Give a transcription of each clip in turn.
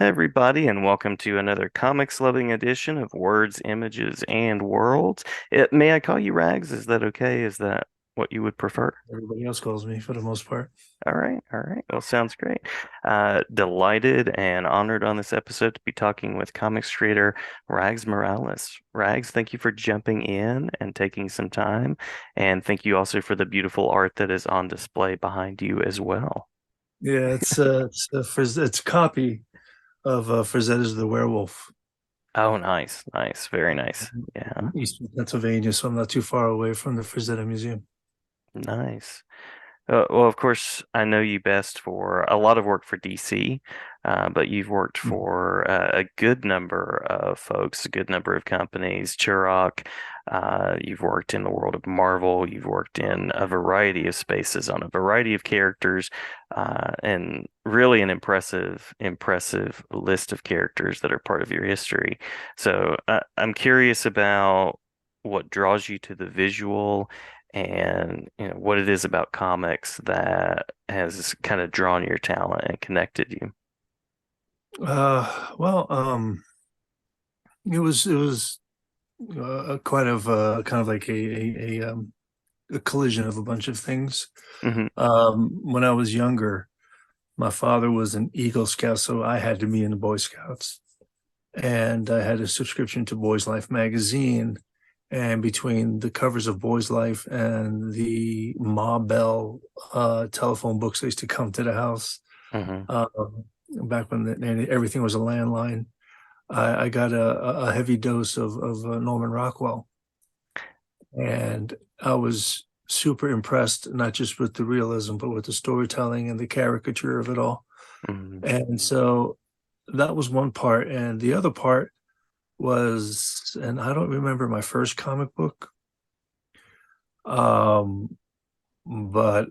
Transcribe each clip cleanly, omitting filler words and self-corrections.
Hey everybody, and welcome to another comics loving edition of Words, Images, and Worlds. May I call you Rags? Is that okay? Is that what you would prefer? Everybody else calls me for the most part. All right, all right. Well, sounds great. Delighted and honored on this episode to be talking with comics creator Rags Morales. Rags, thank you for jumping in and taking some time, and thank you also for the beautiful art that is on display behind you as well. Yeah, it's a copy of Frazetta's The Werewolf Oh, nice, nice, very nice. Yeah, in Eastern Pennsylvania, so I'm not too far away from the Frazetta Museum. nice. Well, of course, I know you best for a lot of work for DC, but you've worked Mm. for a good number of folks, a good number of companies, Turok. You've worked in the world of Marvel. You've worked in a variety of spaces on a variety of characters, and really an impressive list of characters that are part of your history. So I'm curious about what draws you to the visual and what it is about comics that has kind of drawn your talent and connected you. Well, it was quite of kind of like a collision of a bunch of things. Hmm. When I was younger, my father was an Eagle Scout, so I had to be in the Boy Scouts. And I had a subscription to Boys Life magazine. And between the covers of Boys Life and the Ma Bell telephone books that used to come to the house Hmm. uh, back when and everything was a landline, I got a heavy dose of Norman Rockwell. And I was super impressed, not just with the realism, but with the storytelling and the caricature of it all. Hmm. And so that was one part. And the other part was, and I don't remember my first comic book, um, but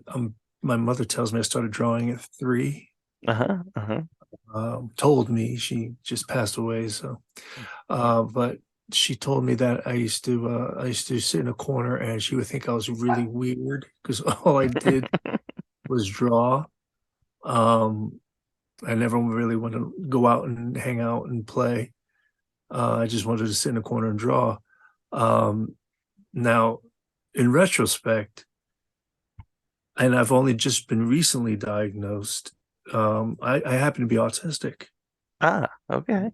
my mother tells me I started drawing at 3. Uh-huh. Uh-huh. Told me she just passed away, so but she told me that I used to sit in a corner and she would think I was really weird because all I did was draw. Um, I never really wanted to go out and hang out and play. I just wanted to sit in a corner and draw. Um, Now, in retrospect, and I've only just been recently diagnosed, I happen to be autistic. Ah, okay.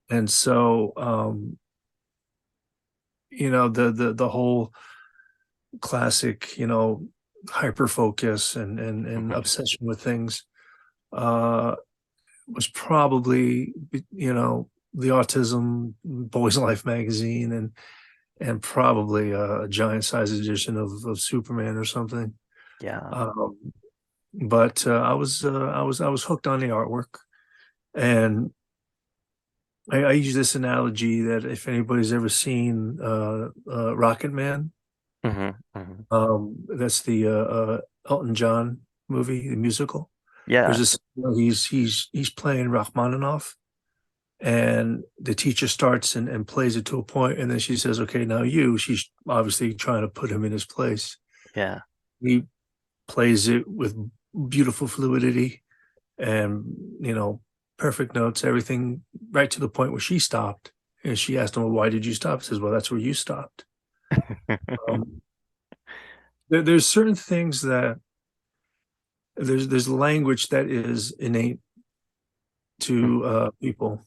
And so, the whole classic, hyper focus and Hmm. obsession with things uh, was probably, the Autism Boys Life magazine and probably a giant size edition of Superman or something. Yeah. Um, but I was hooked on the artwork, and I use this analogy that if anybody's ever seen Rocket Man, Hmm. Hmm. that's the Elton John movie, the musical. There's Yeah. this, he's playing Rachmaninoff, and the teacher starts and plays it to a point, and then she says, "Okay, now you." She's obviously trying to put him in his place. Yeah. He plays it with beautiful fluidity and perfect notes, everything right to the point where she stopped. And she asked him, "Well, why did you stop?" He says, "Well, that's where you stopped." Um, there's certain things that there's language that is innate to people,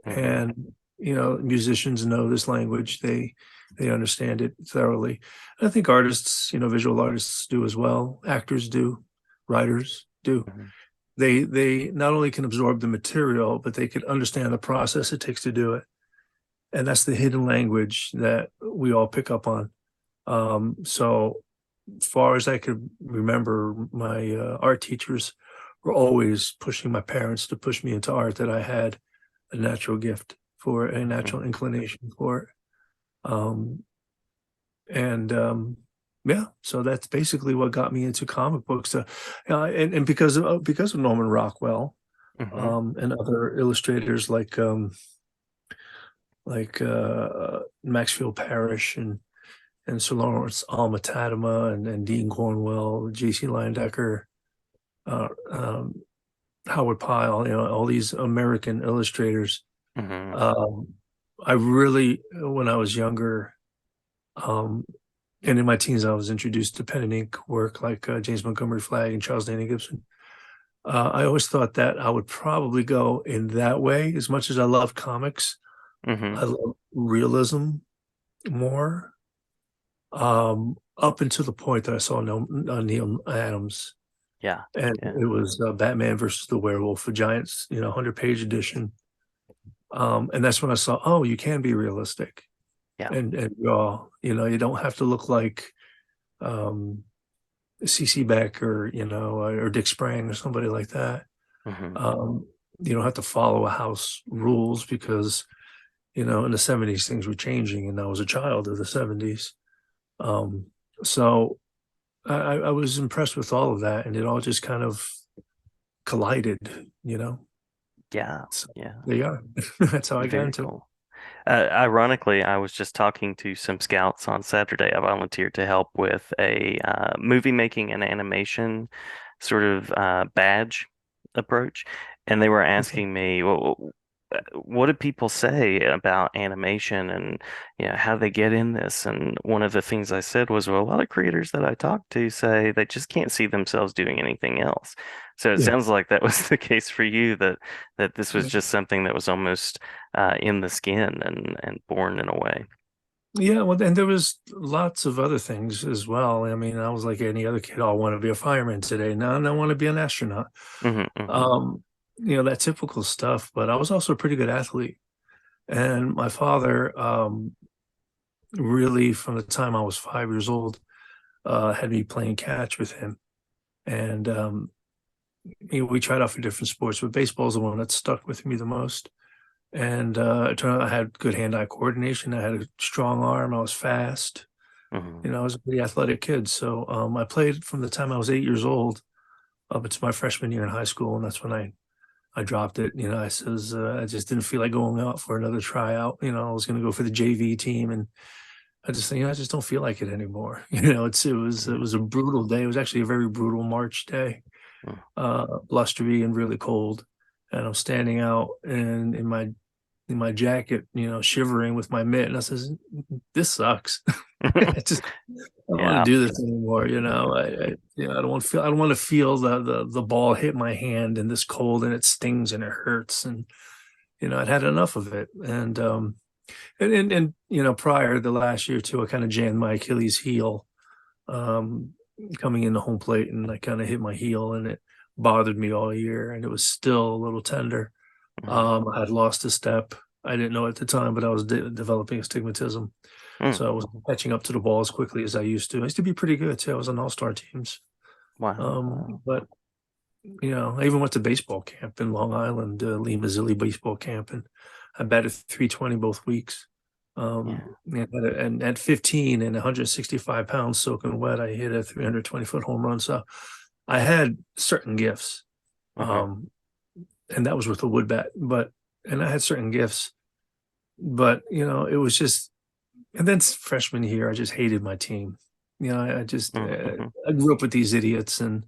Hmm. and musicians know this language. They understand it thoroughly. I think artists, visual artists do as well. Actors do, writers do. Hmm. They not only can absorb the material, but they can understand the process it takes to do it. And that's the hidden language that we all pick up on. So far as I could remember, my art teachers were always pushing my parents to push me into art, that I had a natural gift for, a Hmm. natural inclination for it. Um, and Yeah, so that's basically what got me into comic books. And because of Norman Rockwell, Hmm. and other illustrators like Maxfield Parrish and Sir Lawrence Alma-Tadema and Dean Cornwell, J.C. Leyendecker. Uh, um, Howard Pyle, all these American illustrators. Hmm. Um, I really, when I was younger, um, and in my teens, I was introduced to pen and ink work like James Montgomery Flagg and Charles Dana Gibson. I always thought that I would probably go in that way. As much as I love comics, Hmm. I love realism more. Up until the point that I saw Neil Adams, Yeah. and Yeah. it was Batman versus the Werewolf, a giant, 100-page edition. And that's when I saw, oh, you can be realistic, Yeah. and raw. You don't have to look like um, CC Beck or Dick Sprang or somebody like that. Hmm. Um, you don't have to follow a house rules because in the '70s things were changing, and I was a child of the '70s. Um, so I was impressed with all of that, and it all just kind of collided. Yeah. So Yeah. there you are. That's how I got Very into it. cool. Ironically, I was just talking to some scouts on Saturday. I volunteered to help with a movie making and animation sort of badge approach, and they were Okay. asking me, well, what do people say about animation and how do they get in this? And one of the things I said was, well, a lot of creators that I talk to say they just can't see themselves doing anything else. So it Yeah. sounds like that was the case for you, that this was Yeah. just something that was almost in the skin and born in a way. Yeah, well, and there was lots of other things as well. I mean, I was like any other kid. Oh, I want to be a fireman today. Now, I want to be an astronaut. Hmm. Hmm. Um, that typical stuff. But I was also a pretty good athlete. And my father, really, from the time I was 5 years old, had me playing catch with him. And we tried out for different sports, but baseball is the one that stuck with me the most. And it turned out I had good hand-eye coordination. I had a strong arm. I was fast. Hmm. I was a pretty athletic kid. So I played from the time I was 8 years old up until my freshman year in high school, and that's when I dropped it. I says I just didn't feel like going out for another tryout. I was going to go for the JV team, and I just think I just don't feel like it anymore. It was a brutal day. It was actually a very brutal March day, blustery and really cold. And I'm standing out and in my jacket, shivering with my mitt. And I says, "This sucks. I just I don't want to Yeah. do this anymore." I don't want to feel the ball hit my hand in this cold and it stings and it hurts. And I'd had enough of it. And prior the last year too, I kind of jammed my Achilles heel um, coming into home plate, and I kind of hit my heel, and it bothered me all year, and it was still a little tender. Hmm. I had lost a step. I didn't know at the time, but I was developing astigmatism, so I was Hmm. catching up to the ball as quickly as I used to. I used to be pretty good too. I was on all-star teams. Wow. Wow. But I even went to baseball camp in Long Island, Lee Mazzilli baseball camp, and I batted 320 both weeks. Yeah. And at 15 and 165 pounds soaking wet, I hit a 320-foot home run. So I had certain gifts, Hmm. um, and that was with a wood bat. And I had certain gifts, but it was just. And then freshman year, I just hated my team. I just Hmm. I grew up with these idiots, and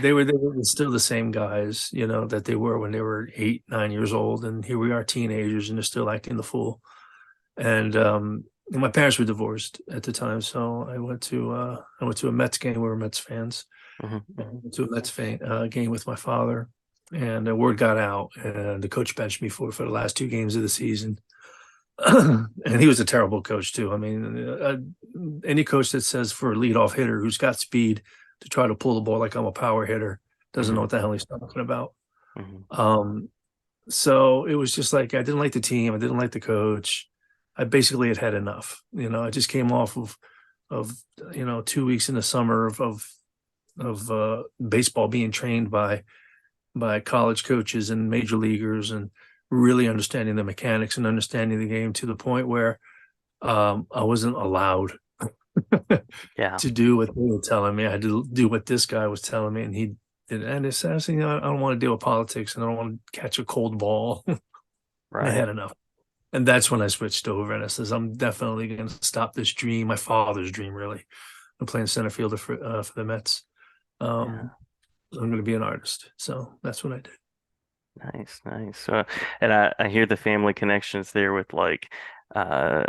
they were still the same guys, that they were when they were 8, 9 years old, and here we are, teenagers, and they're still acting the fool. And my parents were divorced at the time, so I went to a Mets game. We were Mets fans. I Hmm. went to a Mets game with my father, and the word got out, and the coach benched me for the last two games of the season. And he was a terrible coach too. I mean, any coach that says for a leadoff hitter who's got speed to try to pull the ball like I'm a power hitter doesn't know Hmm. what the hell he's talking about. Hmm. Um, so it was just like I didn't like the team. I didn't like the coach. I basically had had enough. I just came off of 2 weeks in the summer of baseball being trained by college coaches and major leaguers, and really understanding the mechanics and understanding the game to the point where I wasn't allowed Yeah. to do what they were telling me. I had to do what this guy was telling me, and he did. And it's saying, I don't want to deal with politics, and I don't want to catch a cold ball. I Right. had enough. And that's when I switched over, and I says, I'm definitely going to stop this dream, my father's dream, really. I'm playing center fielder for the Mets. Um, Yeah. I'm going to be an artist. So that's what I did. Nice, nice. And I hear the family connections there with like uh,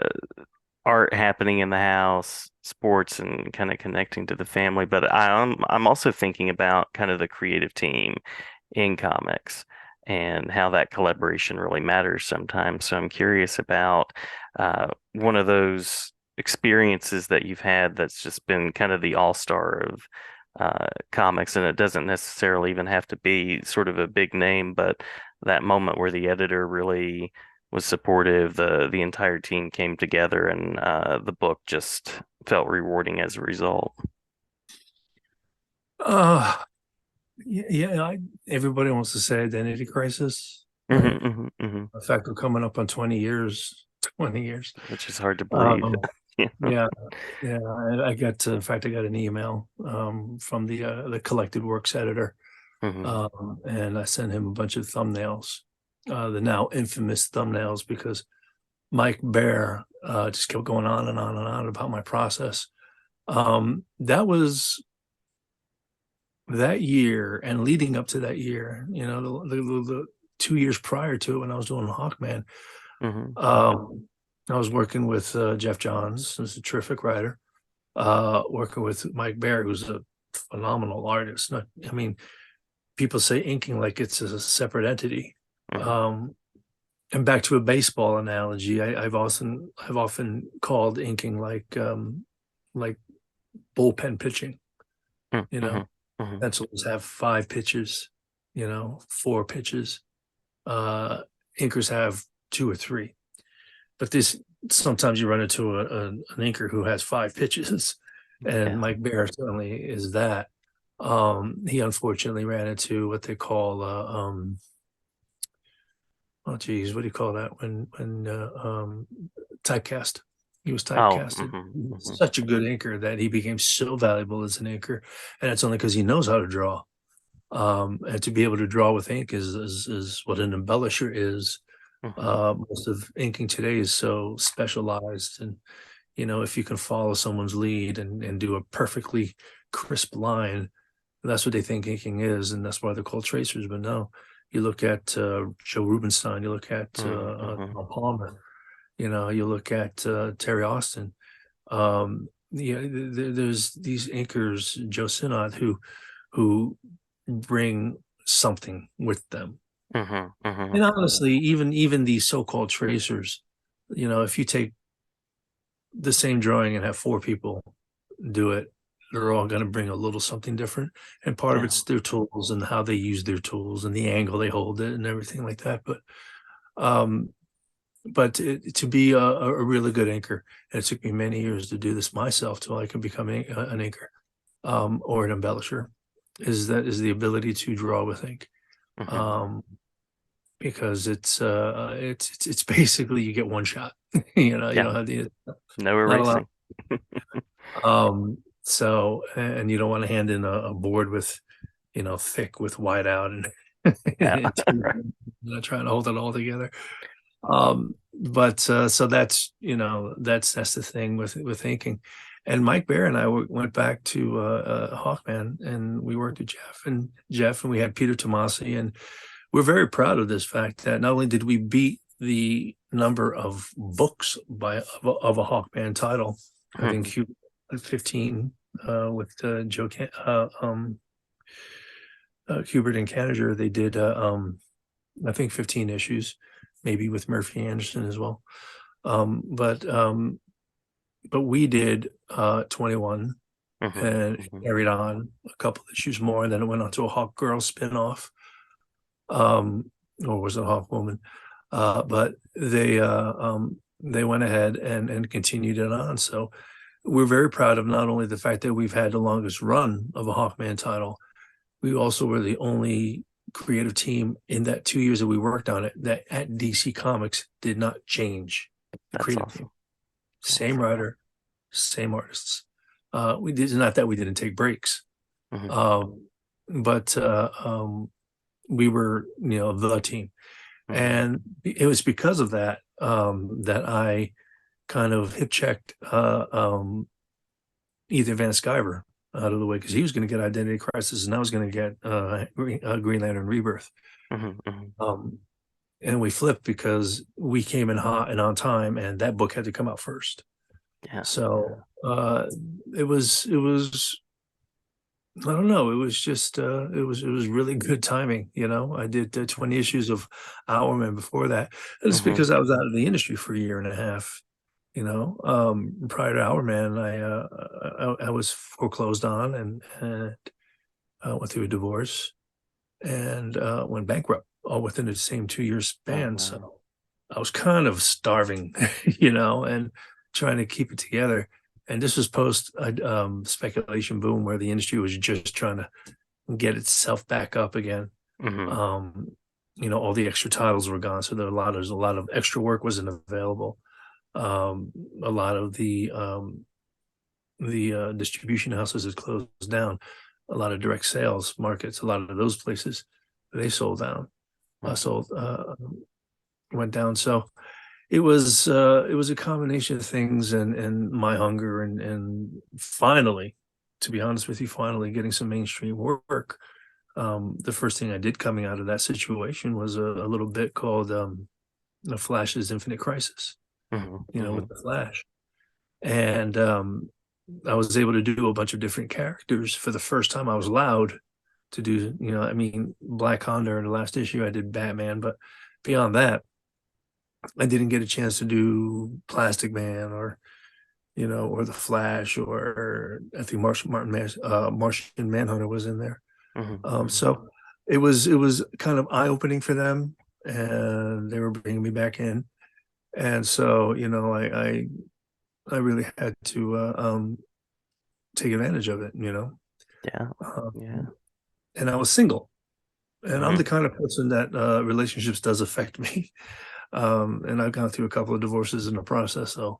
art happening in the house, sports, and kind of connecting to the family. But I'm also thinking about kind of the creative team in comics and how that collaboration really matters sometimes. So I'm curious about one of those experiences that you've had that's just been kind of the all-star of comics, and it doesn't necessarily even have to be sort of a big name, but that moment where the editor really was supportive, the entire team came together, and the book just felt rewarding as a result. Uh, yeah, everybody wants to say identity crisis, Hmm, right? hmm, hmm. In fact, we're coming up on 20 years, 20 years. Which is hard to believe. Um, Yeah. yeah, yeah. I got, in fact, I got an email from the collected works editor, Hmm. and I sent him a bunch of thumbnails, the now infamous thumbnails, because Mike Bear just kept going on and on and on about my process. That was that year and leading up to that year, the 2 years prior to it when I was doing Hawkman, Hmm. I was working with Jeff Johns, who's a terrific writer, working with Mike Bear, who's a phenomenal artist. I mean, people say inking like it's a separate entity. Hmm. Um, and back to a baseball analogy, I've often called inking like bullpen pitching. You Hmm. know, Hmm. pencils have 5 pitches, 4 pitches. Uh, Inkers have 2 or 3. But this sometimes you run into an inker who has 5 pitches, and Yeah. Mike Bear certainly is that. He unfortunately ran into what they call oh geez, what do you call that when typecast? He was Oh. typecasted. Hmm. He was Hmm. such a good inker that he became so valuable as an inker, and it's only because he knows how to draw. And to be able to draw with ink is what an embellisher is. Hmm. Most of inking today is so specialized, and if you can follow someone's lead and do a perfectly crisp line, that's what they think inking is, and that's why they're called tracers. But no, you look at Joe Rubenstein, you look at Hmm. Tom Palmer, you look at Terry Austin. There's these inkers, Joe Sinnott, who bring something with them. Hmm. And Hmm. honestly, even these so-called tracers, if you take the same drawing and have 4 people do it, they're all going to bring a little something different. And part of Yeah. it's their tools and how they use their tools and the angle they hold it and everything like that. Um, to be a really good inker, and it took me many years to do this myself till I can become an inker or an embellisher, is the ability to draw with ink. Hmm. Um, because it's basically you get one shot. You Yeah. don't have the No not a lot. erasing. So and you don't want to hand in a board with thick with white out and, Yeah. and Right. trying to hold it all together. But so that's the thing with inking. And Mike Bear and I went back to Hawkman, and we worked with Jeff, and we had Peter Tomasi, and we're very proud of this fact that not only did we beat the number of books of a Hawkman title, I think Hmm. 15 with Joe Hubert and Canager, they did I think 15 issues, maybe with Murphy Anderson as well. Um, but um, but we did 21 Hmm. and Hmm. carried on a couple issues more, and then it went on to a Hawk Girl spinoff, or was it Hawk Woman? But they went ahead and continued it on. So we're very proud of not only the fact that we've had the longest run of a Hawkman title, we also were the only creative team in that 2 years that we worked on it that at DC Comics did not change the That's creative team. awesome. Same Awesome. writer, same artists. We did not that we didn't take breaks, Hmm. um, but we were, the team, Hmm. and it was because of that that I kind of hip checked Ethan Van Sciver. out of the way because he was going to get Identity Crisis and I was going to get Green Lantern Rebirth. Hmm. Hmm. Um, and we flipped because we came in hot and on time, and that book had to come out first. Yeah. So it was I don't know. It was just it was really good timing. I did 20 issues of Hourman before that. And it's Hmm. because I was out of the industry for a year and a half. Prior to Hourman, I was foreclosed on and went through a divorce and went bankrupt all within the same 2 year Oh, span. wow. So I was kind of starving, and trying to keep it together. And this was post speculation boom where the industry was just trying to get itself back up again. Hmm. Um, all the extra titles were gone, so there's a lot of extra work wasn't available. Um, a lot of the distribution houses had closed down. A lot of direct sales markets, a lot of those places, they sold down. Sold went down. So it was a combination of things and my hunger and finally, to be honest with you, finally getting some mainstream work. The first thing I did coming out of that situation was a little bit called The Flash's Infinite Crisis, Hmm. with Hmm. the Flash. And I was able to do a bunch of different characters for the first time. I was allowed to do, I mean, Black Honda in the last issue, I did Batman, but beyond that, I didn't get a chance to do Plastic Man or the Flash, or I think Martian Manhunter was in there. Hmm. Hmm. So it was kind of eye opening for them, and they were bringing me back in, and so I really had to take advantage of it, Yeah. um, Yeah. and I was single, and I'm Hmm. the kind of person that relationships does affect me, and I've gone through a couple of divorces in the process, so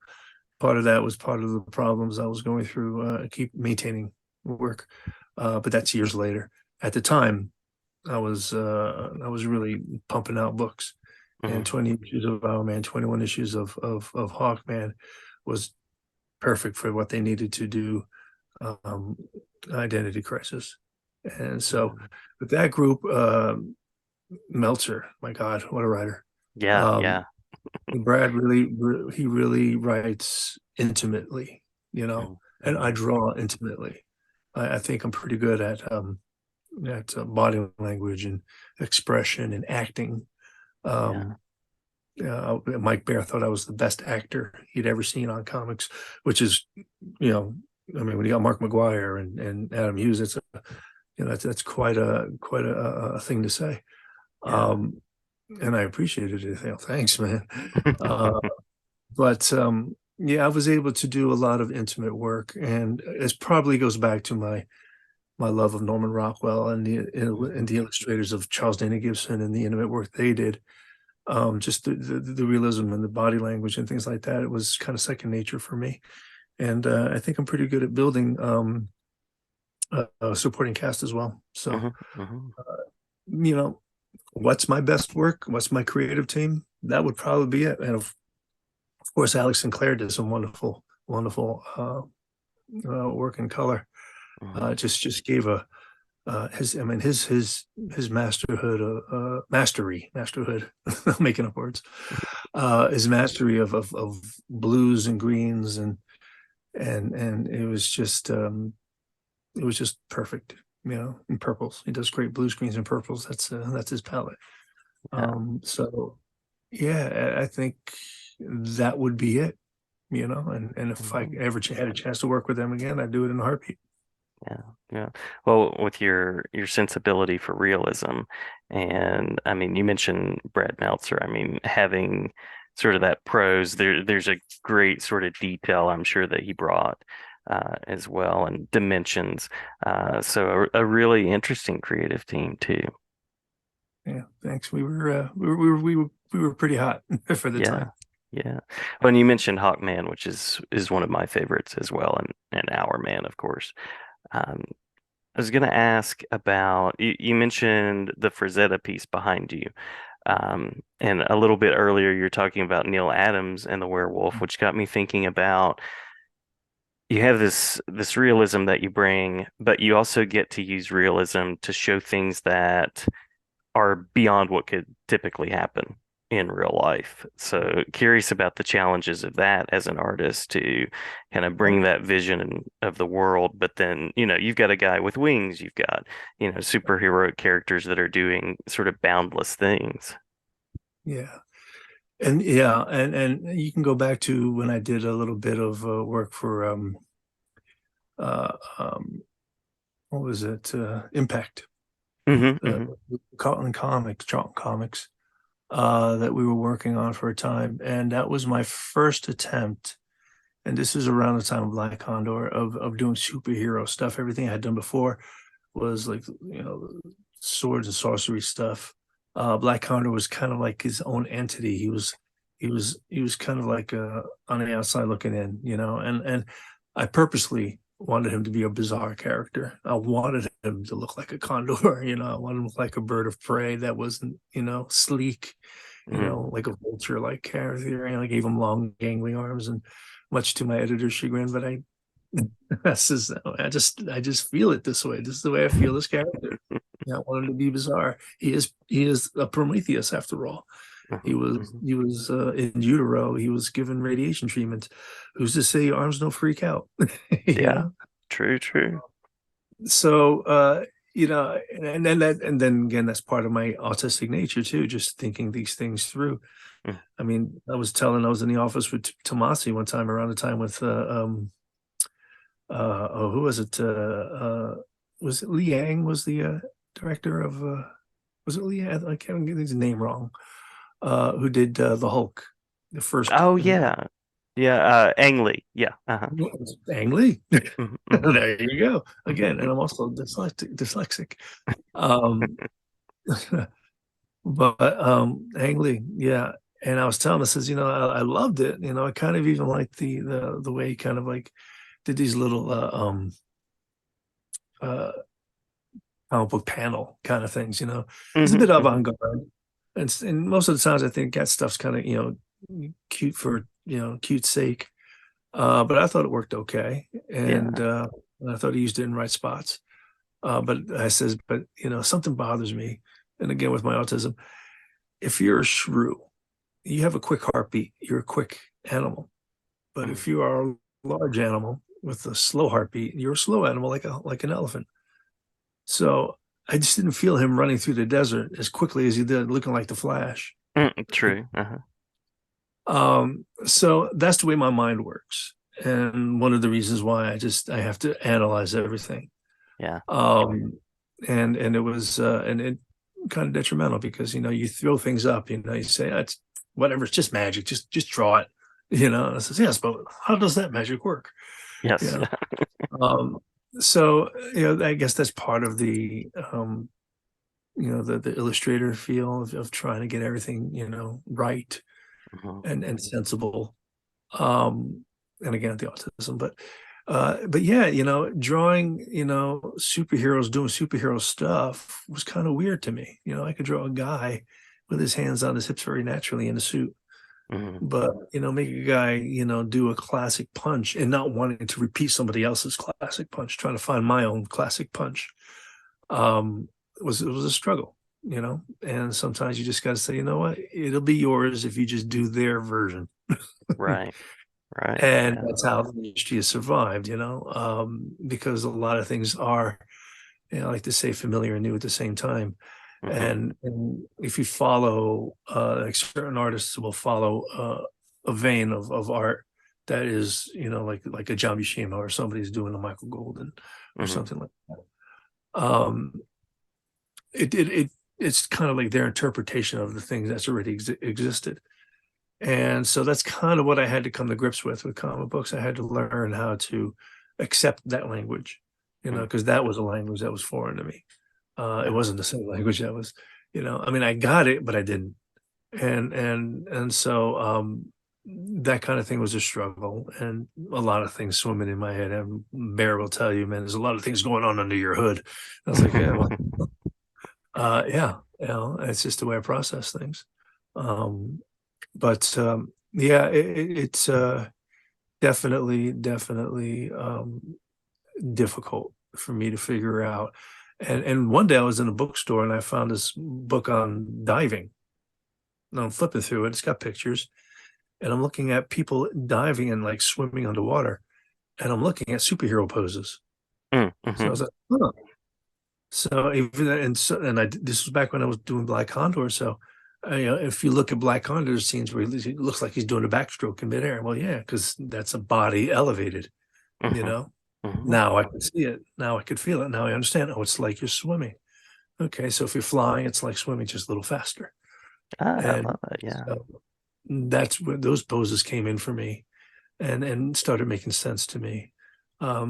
part of that was part of the problems I was going through, keep maintaining work. But that's years later. At the time, I was really pumping out books, and Hmm. 20 issues of Owlman, 21 issues of Hawkman was perfect for what they needed to do. Um, Identity Crisis, and so Yeah. with that group, Meltzer, my God, what a writer! Yeah. Um, Yeah. Brad he really writes intimately, Hmm. and I Hmm. draw intimately. I think I'm pretty good at body language and expression and acting. Yeah. Um, Mike Bear thought I was the best actor he'd ever seen on comics, which is, I mean, when you got Mark McGuire and Adam Hughes, that's quite a thing to say. Yeah. Um, and I appreciated it. Thanks, man. Uh, but yeah, I was able to do a lot of intimate work, and it probably goes back to my love of Norman Rockwell and Hmm. the illustrators of Charles Dana Gibson and the intimate work they did. Just the realism and the body language and things like that. It was kind of second nature for me, and I think I'm pretty good at building a supporting cast as well. So, Hmm. Hmm. you know, what's my best work? What's my creative team? That would probably be it. And of course, Alex Sinclair did some wonderful, wonderful work in color. Hmm. Just gave a his I mean his masterhood. I'm making up words. His mastery of blues and greens and it was just perfect. And purples. He does great blues, greens, and purples. That's his palette. Yeah. So yeah, I think that would be it. And if I Hmm. ever had a chance to work with them again, I'd do it in a heartbeat. Yeah, yeah. Well, with your sensibility for realism, and I mean, you mentioned Brad Meltzer. I mean, having sort of that prose, there's a great sort of detail I'm sure that he brought as well, and dimensions. So a really interesting creative team too. Yeah, thanks. We were pretty hot for the Yeah, time. yeah. Well, and you mentioned Hawkman, which is one of my favorites as well, and Our Man, of course. Um, I was going to ask about you mentioned the Frazetta piece behind you. And a little bit earlier, you're talking about Neil Adams and the werewolf, which got me thinking about you have this realism that you bring, but you also get to use realism to show things that are beyond what could typically happen in real life. So curious about the challenges of that as an artist to kind of bring that vision of the world, but then, you've got a guy with wings, you've got, superhero characters that are doing sort of boundless things. Yeah. And yeah, and you can go back to when I did a little bit of work for uh what was it? Impact. Hmm. Uh Hmm. Cotton Comics, Charlton Comics, that we were working on for a time. And that was my first attempt. And this is around the time of Black Condor of doing superhero stuff. Everything I had done before was like, swords and sorcery stuff. Black Condor was kind of like his own entity. He was kind of like on the outside looking in, and I purposely wanted him to be a bizarre character. I wanted him to look like a condor, I wanted him to look like a bird of prey that wasn't, sleek, Hmm. like a vulture like character. And I gave him long, gangly arms, and much to my editor's chagrin, but I just feel it this way. This is the way I feel this character. I want him to be bizarre. He is a Prometheus after all. He Hmm. was Hmm. he was in utero. He was given radiation treatment. Who's to say arms don't freak out? you Yeah, know. true, true. So and then again, that's part of my autistic nature too. Just thinking these things through. Mm. I mean, I was in the office with Tomasi one time around the time with oh, who was it? Was it Liang was the director of was it Liang? I can't get his name wrong. Who did the Hulk, the first Oh yeah. Yeah, Ang Lee. Yeah. Uh-huh. Ang Lee. Hmm. Hmm. There you go again. And I'm also dyslexic. Um, but Ang Lee, yeah. And I was telling him, I says, I loved it. I kind of even liked the way he kind of like did these little uh comic book panel kind of things. It's a Hmm. bit Hmm. avant-garde, and most of the times I think that stuff's kind of cute for cute sake. But I thought it worked okay, and Yeah. I thought he used it in right spots. But I says, but something bothers me, and again with my autism, if you're a shrew, you have a quick heartbeat. You're a quick animal, but Mm. if you are a large animal with a slow heartbeat, you're a slow animal like an elephant. So I just didn't feel him running through the desert as quickly as he did, looking like the Flash. Mm, true. Uh-huh. So that's the way my mind works. And one of the reasons why I have to analyze everything. Yeah. Um, and it was and it kind of detrimental because you throw things up, you say it's whatever, it's just magic, just draw it. And I says, yes, but how does that magic work? You Yes. know. Um, so I guess that's part of the the illustrator feel of trying to get everything right Mhm. and sensible. um and again the autism, but yeah, drawing superheroes doing superhero stuff was kind of weird to me. I could draw a guy with his hands on his hips very naturally in a suit, Mhm. but make a guy do a classic punch and not wanting to repeat somebody else's classic punch, trying to find my own classic punch. It was a struggle, and sometimes you just got to say, you know what, it'll be yours if you just do their version. Right. Right. And Yeah. that's how the industry has survived, because a lot of things are, I like to say, familiar and new at the same time. Mhm. And if you follow, like certain artists will follow a vein of art that is, like a John Buscema or somebody's doing a Michael Golden or Mhm. something like that. Um, it's kind of like their interpretation of the things that's already existed. And so that's kind of what I had to come to grips with comic books. I had to learn how to accept that language, Mhm. because that was a language that was foreign to me. It Yeah. wasn't the same language that was, I mean, I got it, but I didn't. And so that kind of thing was a struggle, and a lot of things swimming in my head. And Bear will tell you, man, there's a lot of things going on under your hood. I was like, yeah, well, yeah, it's just the way I process things. Um, but yeah, it's definitely difficult for me to figure out. And one day I was in a bookstore and I found this book on diving. And I'm flipping through it. It's got pictures, and I'm looking at people diving and like swimming underwater, and I'm looking at superhero poses. So I Mm-hmm. was like, huh. So even and this was back when I was doing Black Condor. So if you look at Black Condor scenes where he looks like he's doing a backstroke in midair, well, yeah, because that's a body elevated. You Mm-hmm. know, Mm-hmm. now I can see it. Now I could feel it. Now I understand. Oh, it's like you're swimming. Okay, so if you're flying, it's like swimming, just a little faster. Ah, I And love it. Yeah. so that's where those poses came in for me, and started making sense to me.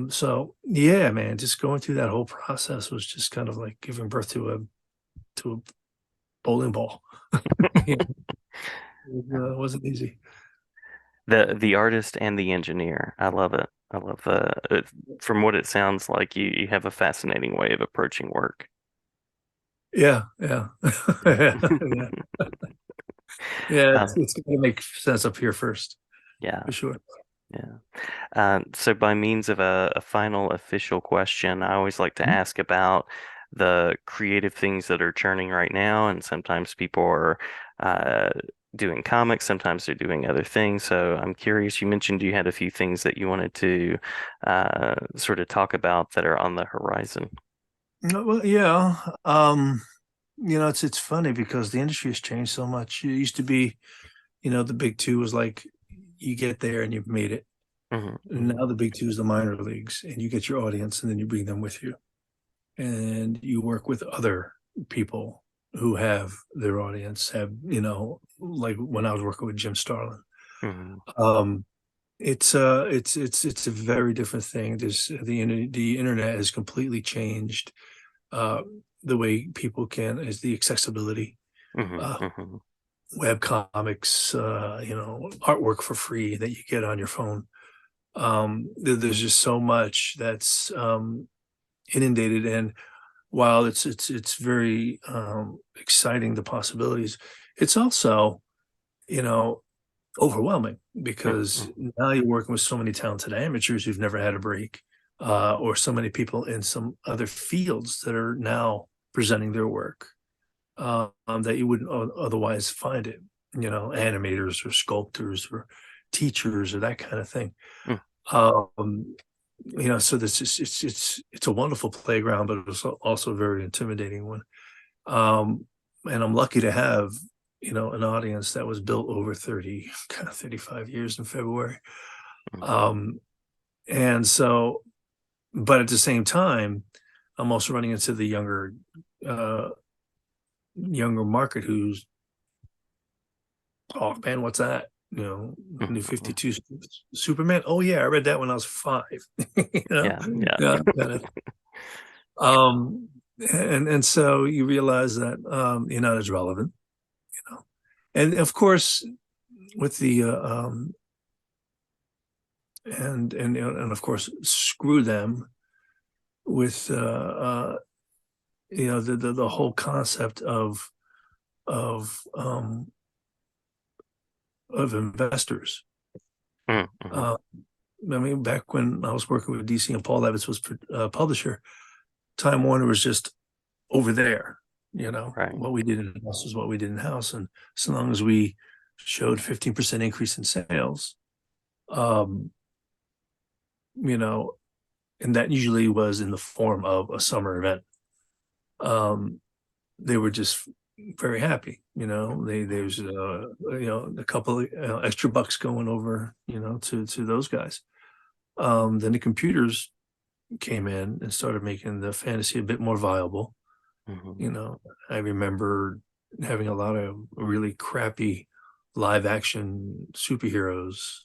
So yeah, man, just going through that whole process was just kind of like giving birth to a bowling ball. Yeah, it wasn't easy. The artist and the engineer. I love it. I love from what it sounds like, you have a fascinating way of approaching work. Yeah, yeah, yeah, yeah. Yeah, Um, it's gonna make sense up here first, yeah, for sure. yeah. So by means of a final official question, I always like to Mhm. ask about the creative things that are churning right now, and sometimes people are uh, doing comics, sometimes they're doing other things. So I'm curious, you mentioned you had a few things that you wanted to sort of talk about that are on the horizon. No, well, yeah. It's funny because the industry has changed so much. It used to be, the big two was like you get there and you've made it. Hmm. And Hmm. now the big two is the minor leagues, and you get your audience and then you bring them with you. And you work with other people who have their audience, like when I was working with Jim Starlin. Hmm. Um, it's a very different thing. The internet has completely changed uh the way people can is the accessibility. Hmm. Uh Hmm. Web comics, artwork for free that you get on your phone. There's just so much that's inundated, and while it's very exciting, the possibilities, it's also, you know, overwhelming because Hmm. now you're working with so many talented amateurs who've never had a break, or so many people in some other fields that are now presenting their work, that you wouldn't otherwise find it. Animators or sculptors or teachers or that kind of thing. Um, so this is it's a wonderful playground, but it's also a very intimidating one. And I'm lucky to have, an audience that was built over 30, kind of 35 years in February. Um, and so, but at the same time, I'm also running into the uh, younger market who's, oh man, what's that? New Hmm. 52 Superman. Oh yeah, I read that when I was 5. you know, Yeah, yeah. yeah, kind of. Um, and so you realize that you're not as relevant, you know. And of course, with the and of course, screw them with the whole concept of investors. Mm-hmm. Uh, I mean, back when I was working with DC and Paul Levitz was publisher, Time Warner was just over there. Right. What we did in house is what we did in house, and so long as we showed 15% increase in sales, um, you know, and that usually was in the form of a summer event. Um, they were just very happy. There's a couple of extra bucks going over, to those guys. Then the computers came in and started making the fantasy a bit more viable. Mm-hmm. You know, I remember having a lot of really crappy live action superheroes.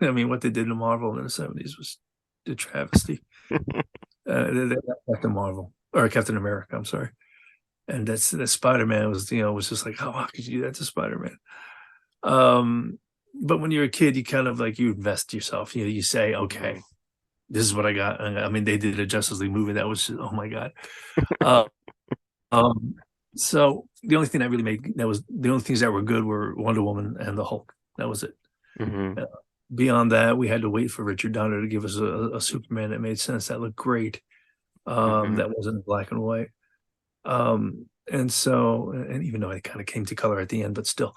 I mean, what they did to Marvel in the 70s was a travesty. Captain Marvel or Captain America, I'm sorry. And that Spider-Man was just like, how could you do that to Spider-Man? Um, but when you're a kid, you kind of like you invest yourself. You say, Hmm. okay, this is what I got. And, I mean, they did a Justice League movie that was just, oh my god. Uh, um, so the only thing that really made that was the only things that were good were Wonder Woman and the Hulk. That was it. Hmm. beyond that, we had to wait for Richard Donner to give us a Superman that made sense, that looked great. Hmm. That wasn't black and white. And so, and even though it kind of came to color at the end, but still,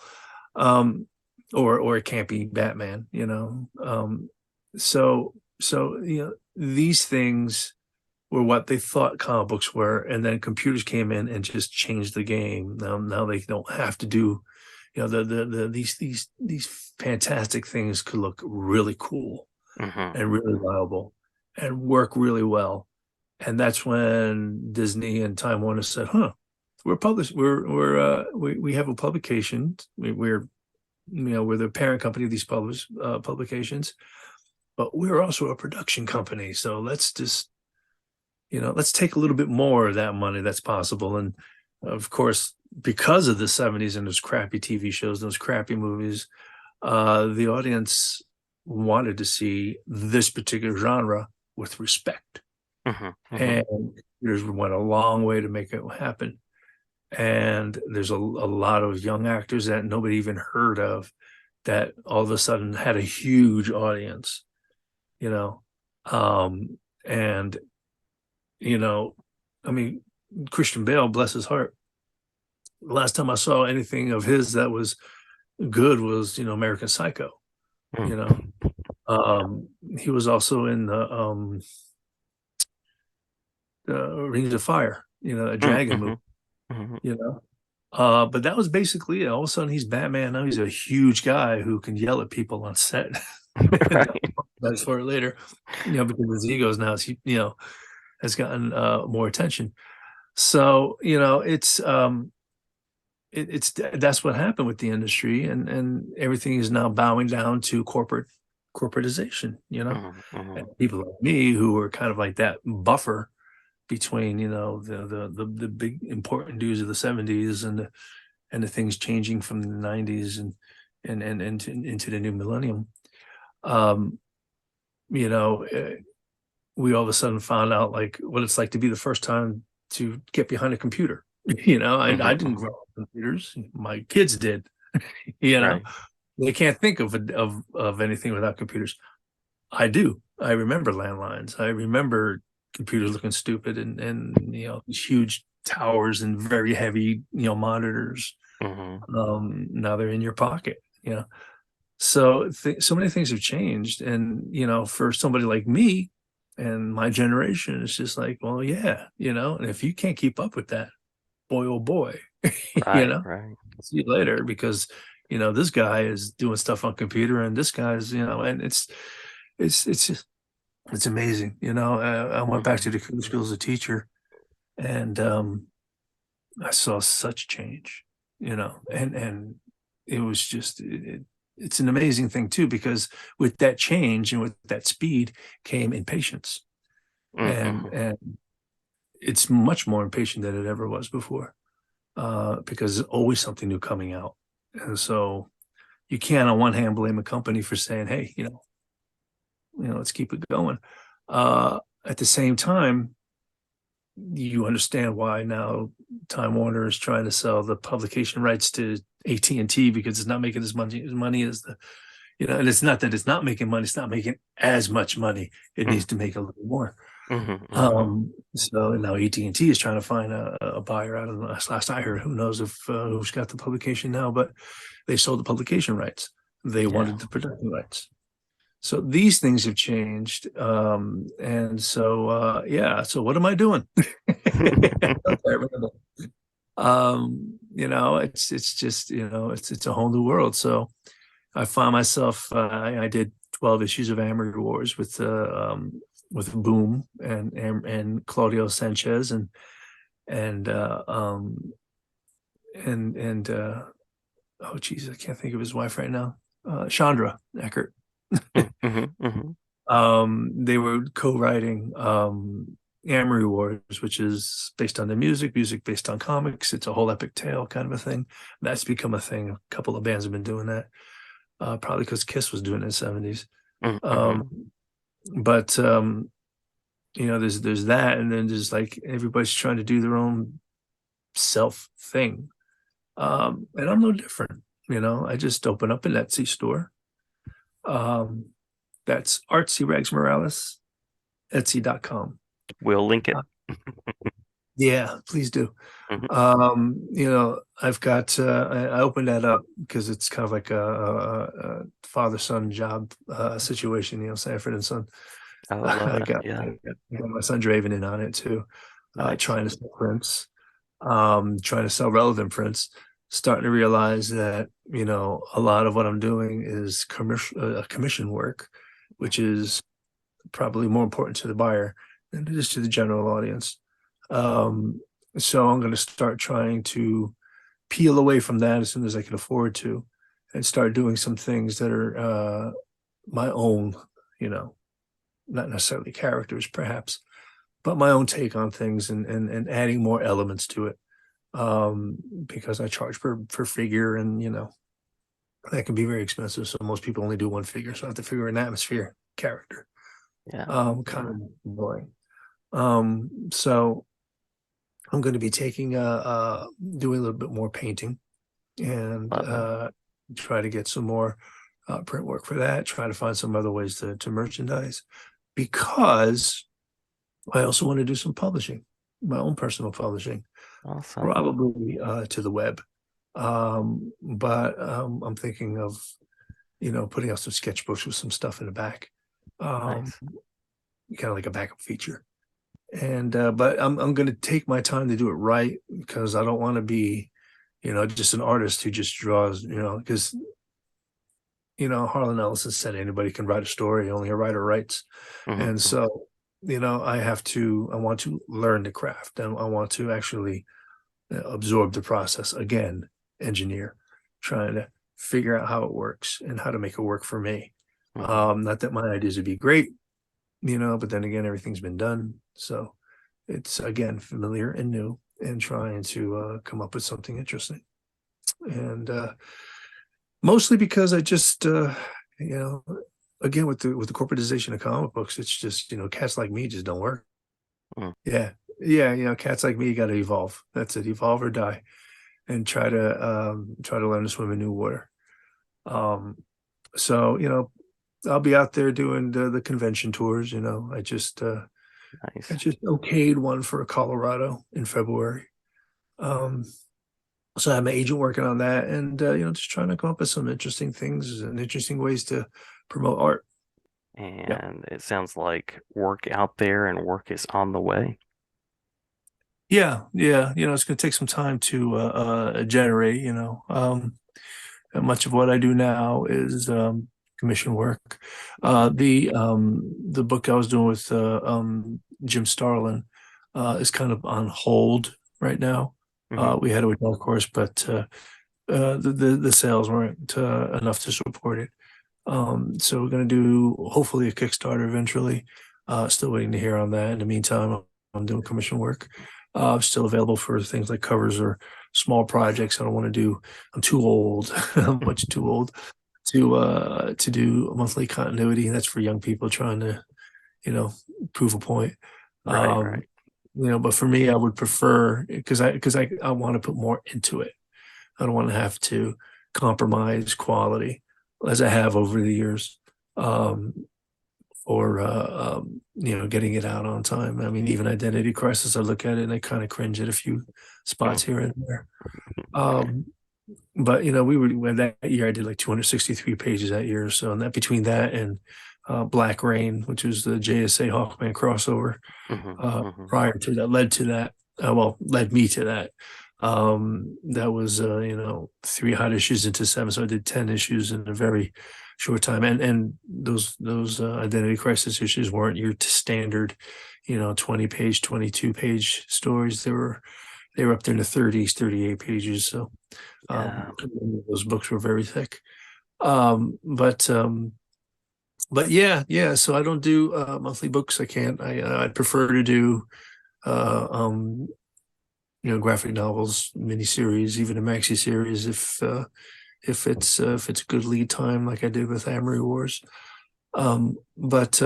um, or it can't be Batman, you know. So these things were what they thought comic books were, and then computers came in and just changed the game. Now they don't have to do, these fantastic things could look really cool Hmm. and really viable and work really well. And that's when Disney and Time Warner said, "Huh, we're published. We have a publication. We're the parent company of these publications, but we're also a production company. So let's just let's take a little bit more of that money that's possible." And of course, because of the '70s and those crappy TV shows, those crappy movies, the audience wanted to see this particular genre with respect, Hmm. Hmm. and there's went a long way to make it happen. And there's a lot of young actors that nobody even heard of that all of a sudden had a huge audience, you know. And you know, I mean, Christian Bale, bless his heart. The last time I saw anything of his that was good was, American Psycho. You know, he was also in the Rings of Fire, a dragon movie. Hmm. Hmm. You know, but that was basically it. All of a sudden he's Batman. Now he's a huge guy who can yell at people on set. And Right. that's for it later, because his egos now, has gotten more attention. So, it's that's what happened with the industry, and everything is now bowing down to corporatization, Hmm. and Hmm. people like me who are kind of like that buffer between, the big important dudes of the '70s and the things changing from the '90s and into the new millennium. um you know uh, we all of a sudden found out like what it's like to be the first time to get behind a computer. I Hmm. didn't Hmm. grow up with computers, my kids did. you know Right. they can't think of anything without computers. I do. I remember landlines. I remember computers looking stupid, and these huge towers and very heavy monitors. Hmm. Now they're in your pocket. So many things have changed, and for somebody like me and my generation, it's just like, well, yeah, and if you can't keep up with that, boy, oh boy, you Right. know, Right. see you later, because this guy is doing stuff on computer, and this guy's, and it's just it's amazing. I went back to Hmm. the school as a teacher, and I saw such change, and it was just it's an amazing thing too, because with that change and with that speed came impatience, and Hmm. and it's much more impatient than it ever was before, because there's always something new coming out, and so you can't on one hand blame a company for saying, hey, let's keep it going. At the same time, you understand why now Time Warner is trying to sell the publication rights to AT&T, because it's not making as money as and it's not that it's not making money, it's not making as much money. It needs to make a little more. Hmm. Hmm. So now AT&T is trying to find a buyer. I don't know. Last I heard, who knows if who's got the publication now, but they sold the publication rights. They Yeah. wanted the production rights. So these things have changed. And so, yeah. So what am I doing? It's just, it's a whole new world. So I found myself, I did 12 issues of Amory Wars with Boom and Claudio Sanchez and and oh geez, I can't think of his wife right now. Chandra Eckert. Hmm. Hmm. They were co-writing Amory Wars, which is based on the music based on comics. It's a whole epic tale kind of a thing. That's become a thing. A couple of bands have been doing that, probably because Kiss was doing it in the '70s. Hmm. Um, but there's that, and then there's like everybody's trying to do their own self thing. And I'm no different. I just open up an Etsy store. Um, that's Artsy Rags Morales, Etsy.com. We'll link it. Uh, yeah, please do. Mhm. I've got I opened that up because it's kind of like a father-son job situation, Sanford and Son. I love I it. got, I Yeah. got, I got my son Draven in on it too, Nice. trying to sell prints, trying to sell relevant prints, starting to realize that, a lot of what I'm doing is commission work, which is probably more important to the buyer than it is to the general audience. Um, so I'm going to start trying to peel away from that as soon as I can afford to and start doing some things that are my own, you know, not necessarily characters perhaps, but my own take on things and adding more elements to it. Because I charge per figure and that can be very expensive. So most people only do one figure. So I have to figure an atmosphere character. Yeah. Kind Yeah. of boring. So I'm going to be taking doing a little bit more painting and Love it. try to get some more print work for that. Try to find some other ways to merchandise because I also want to do some publishing, my own personal publishing, Awesome. probably to the web. But I'm thinking of putting out some sketchbooks with some stuff in the back, um, Nice. kind of like a backup feature. And but I'm going to take my time to do it right because I don't want to be just an artist who just draws, because Harlan Ellison said anybody can write a story, only a writer writes. Hmm. And so I want to learn the craft and I want to actually absorb the process again, engineer, trying to figure out how it works and how to make it work for me. Hmm. Not that my ideas would be great, but then again, everything's been done. So it's again familiar and new and trying to come up with something interesting. And mostly because I just, you know, again with the corporatization of comic books, it's just cats like me just don't work. Hmm. Yeah, yeah, cats like me got to evolve. That's it, evolve or die, and try to learn to swim in new water. Um, so I'll be out there doing the convention tours. I Nice. just okayed one for Colorado in February. Um, so I have my agent working on that, and just trying to come up with some interesting things and interesting ways to promote art. Yeah, And it sounds like work out there and work is on the way. yeah, yeah. It's going to take some time to generate. And much of what I do now is commission work. The book I was doing with Jim Starlin is kind of on hold right now. Hmm. We had it with Dark Horse, but the sales weren't enough to support it. So we're going to do hopefully a Kickstarter eventually. Still waiting to hear on that. In the meantime, I'm doing commission work. Still available for things like covers or small projects. I don't want to do. I'm too old. I'm much too old to do monthly continuity. That's for young people trying to you know prove a point. Right, Um, right. but for me, I would prefer because I want to put more into it. I don't want to have to compromise quality as I have over the years, um, or getting it out on time. I mean, even Identity Crisis, I look at it and I kind of cringe at a few spots here and there. Um, but when that year I did like 263 pages that year or so, and that between that and Black Rain, which was the JSA Hawkman crossover, Hmm. Hmm. prior to that led to that led me to that. That was 3 hot issues into 7, so I did 10 issues in a very short time, and those Identity Crisis issues weren't your standard 20-page, 22-page stories. They were up there in the 30s, 38 pages. So Yeah. those books were very thick. But yeah, so I don't do monthly books. I can't. I'd prefer to do uh, um, graphic novels, miniseries, even a maxi series if it's a good lead time, like I did with Amory Wars. But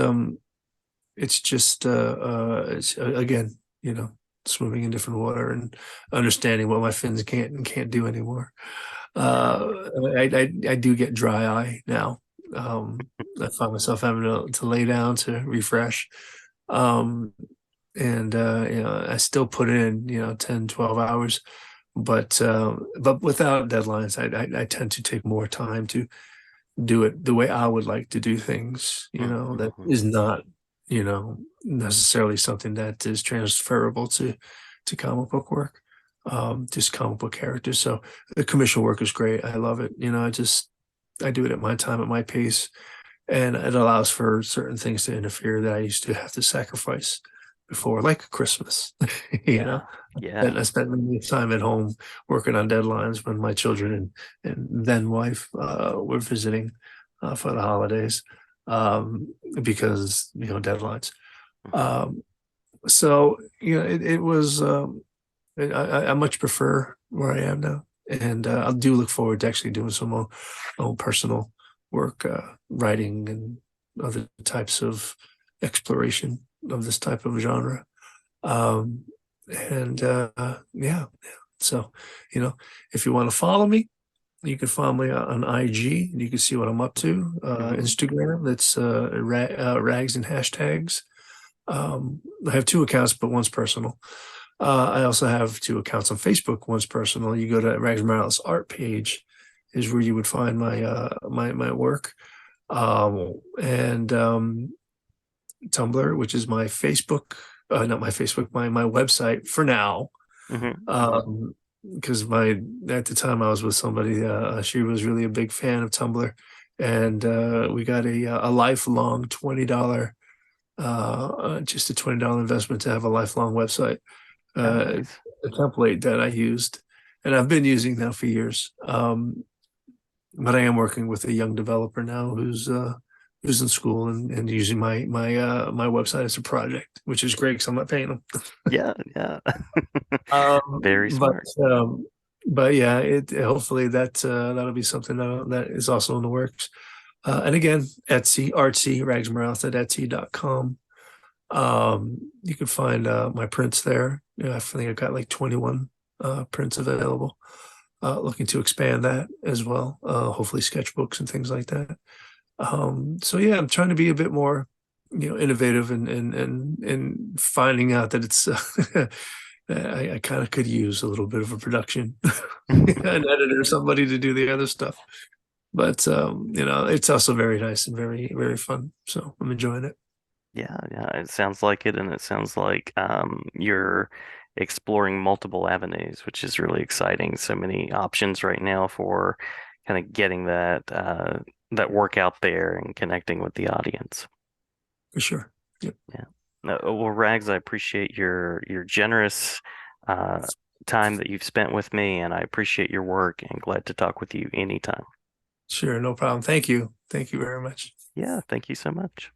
it's just it's again, swimming in different water and understanding what my fins can't and can't do anymore. Yeah. I do get dry eye now, I found myself having to lay down to refresh. Um, and I still put in, 10, 12 hours, but without deadlines, I tend to take more time to do it the way I would like to do things, that Mm-hmm. is not, necessarily something that is transferable to comic book work, just comic book characters. So the commission work is great. I love it. I do it at my time, at my pace, and it allows for certain things to interfere that I used to have to sacrifice before, like Christmas. you Yeah. know, Yeah. and I spent many time at home working on deadlines when my children and then wife were visiting for the holidays, because deadlines. Um, so it was. I much prefer where I am now, and I do look forward to actually doing some more own personal work, writing and other types of exploration of this type of genre. Um, and yeah, so if you want to follow me, you can follow me on IG, and you can see what I'm up to. Mm-hmm. Instagram, that's rags and hashtags. I have two accounts, but one's personal. I also have two accounts on Facebook. One's personal. You go to Rags Morales art page is where you would find my work. And Tumblr, which is my Facebook, not my Facebook, my website for now. Mm-hmm. Um, because my at the time I was with somebody, she was really a big fan of Tumblr, and we got a lifelong $20, just a $20 investment to have a lifelong website, Oh, uh, nice. a template that I used, and I've been using now for years. But I am working with a young developer now who's in school and using my website as a project, which is great because I'm not paying them. Yeah. Yeah. Um, Very but smart. um, but yeah, it hopefully that'll be something that is also in the works. And again, Etsy, artsy, ragsmorales at etsy.com. You can find my prints there. I think I've got like 21 prints available. Looking to expand that as well. Hopefully sketchbooks and things like that. So yeah, I'm trying to be a bit more, innovative and finding out that it's I kind of could use a little bit of a production, an editor, somebody to do the other stuff. But it's also very nice and very, very fun. So I'm enjoying it. Yeah, yeah, it sounds like it, and it sounds like you're exploring multiple avenues, which is really exciting. So many options right now for kind of getting that work out there and connecting with the audience. For sure. Yep. Yeah. No, well, Rags, I appreciate your generous uh, time that you've spent with me, and I appreciate your work and glad to talk with you anytime. Sure. No problem. Thank you. Thank you very much. Yeah, thank you so much.